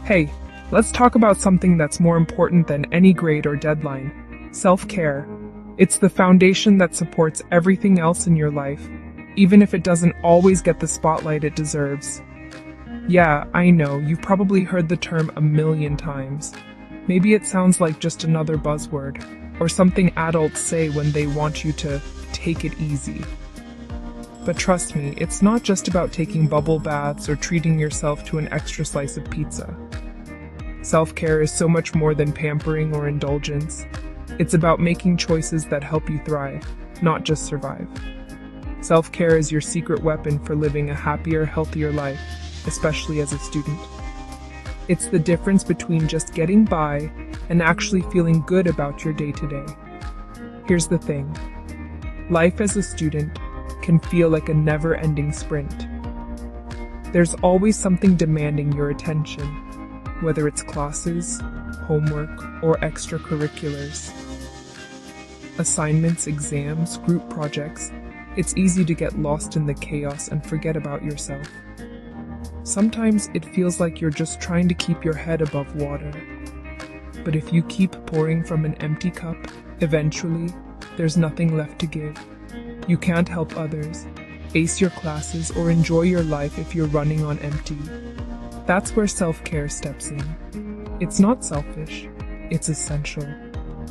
Hey, let's talk about something that's more important than any grade or deadline: self-care. It's the foundation that supports everything else in your life, even if it doesn't always get the spotlight it deserves. Yeah, I know, you've probably heard the term a million times. Maybe it sounds like just another buzzword, or something adults say when they want you to take it easy. But trust me, it's not just about taking bubble baths or treating yourself to an extra slice of pizza. Self-care is so much more than pampering or indulgence. It's about making choices that help you thrive, not just survive. Self-care is your secret weapon for living a happier, healthier life, especially as a student. It's the difference between just getting by and actually feeling good about your day-to-day. Here's the thing. Life as a student can feel like a never-ending sprint. There's always something demanding your attention, whether it's classes, homework, or extracurriculars. Assignments, exams, group projects. It's easy to get lost in the chaos and forget about yourself. Sometimes it feels like you're just trying to keep your head above water. But if you keep pouring from an empty cup, eventually, there's nothing left to give. You can't help others, ace your classes, or enjoy your life if you're running on empty. That's where self-care steps in. It's not selfish, it's essential.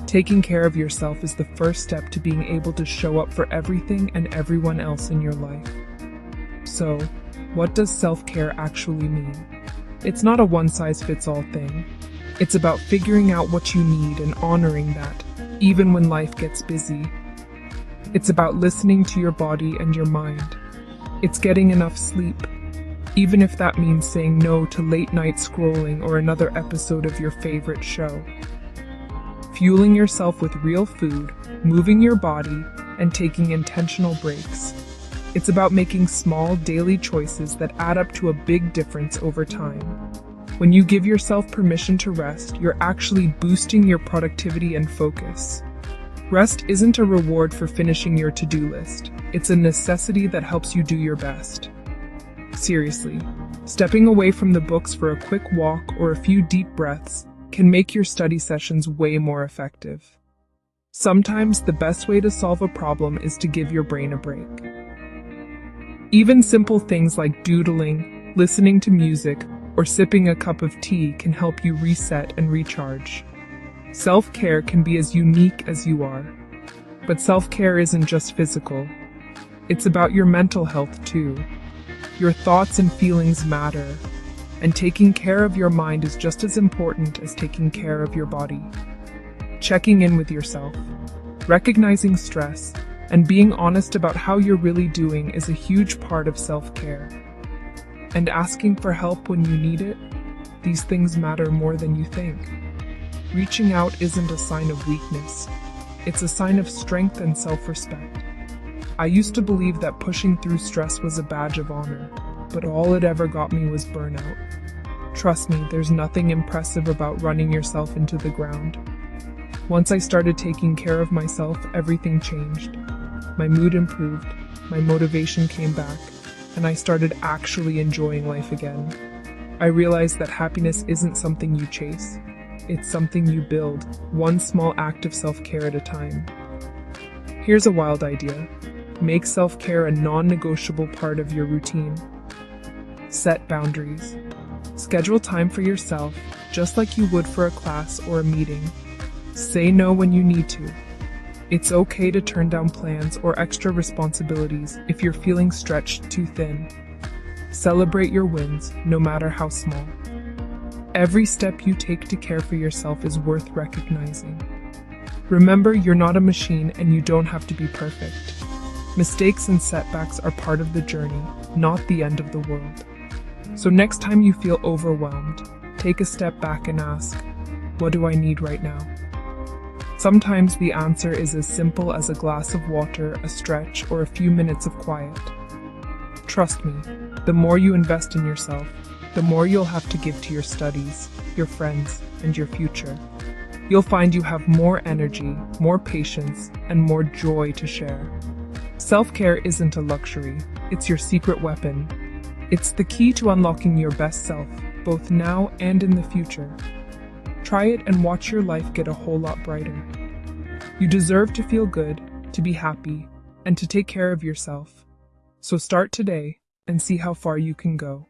Taking care of yourself is the first step to being able to show up for everything and everyone else in your life. So, what does self-care actually mean? It's not a one-size-fits-all thing. It's about figuring out what you need and honoring that, even when life gets busy. It's about listening to your body and your mind. It's getting enough sleep, even if that means saying no to late-night scrolling or another episode of your favorite show. Fueling yourself with real food, moving your body, and taking intentional breaks. It's about making small, daily choices that add up to a big difference over time. When you give yourself permission to rest, you're actually boosting your productivity and focus. Rest isn't a reward for finishing your to-do list. It's a necessity that helps you do your best. Seriously, stepping away from the books for a quick walk or a few deep breaths can make your study sessions way more effective. Sometimes the best way to solve a problem is to give your brain a break. Even simple things like doodling, listening to music, or sipping a cup of tea can help you reset and recharge. Self-care can be as unique as you are. But self-care isn't just physical. It's about your mental health too. Your thoughts and feelings matter, and taking care of your mind is just as important as taking care of your body. Checking in with yourself, recognizing stress, and being honest about how you're really doing is a huge part of self-care. And asking for help when you need it, these things matter more than you think. Reaching out isn't a sign of weakness. It's a sign of strength and self-respect. I used to believe that pushing through stress was a badge of honor, but all it ever got me was burnout. Trust me, there's nothing impressive about running yourself into the ground. Once I started taking care of myself, everything changed. My mood improved, my motivation came back, and I started actually enjoying life again. I realized that happiness isn't something you chase. It's something you build, one small act of self-care at a time. Here's a wild idea. Make self-care a non-negotiable part of your routine. Set boundaries. Schedule time for yourself, just like you would for a class or a meeting. Say no when you need to. It's okay to turn down plans or extra responsibilities if you're feeling stretched too thin. Celebrate your wins, no matter how small. Every step you take to care for yourself is worth recognizing. Remember, you're not a machine and you don't have to be perfect. Mistakes and setbacks are part of the journey, not the end of the world. So next time you feel overwhelmed, take a step back and ask, what do I need right now? Sometimes the answer is as simple as a glass of water, a stretch, or a few minutes of quiet. Trust me, the more you invest in yourself, the more you'll have to give to your studies, your friends, and your future. You'll find you have more energy, more patience, and more joy to share. Self-care isn't a luxury, it's your secret weapon. It's the key to unlocking your best self, both now and in the future. Try it and watch your life get a whole lot brighter. You deserve to feel good, to be happy, and to take care of yourself. So start today and see how far you can go.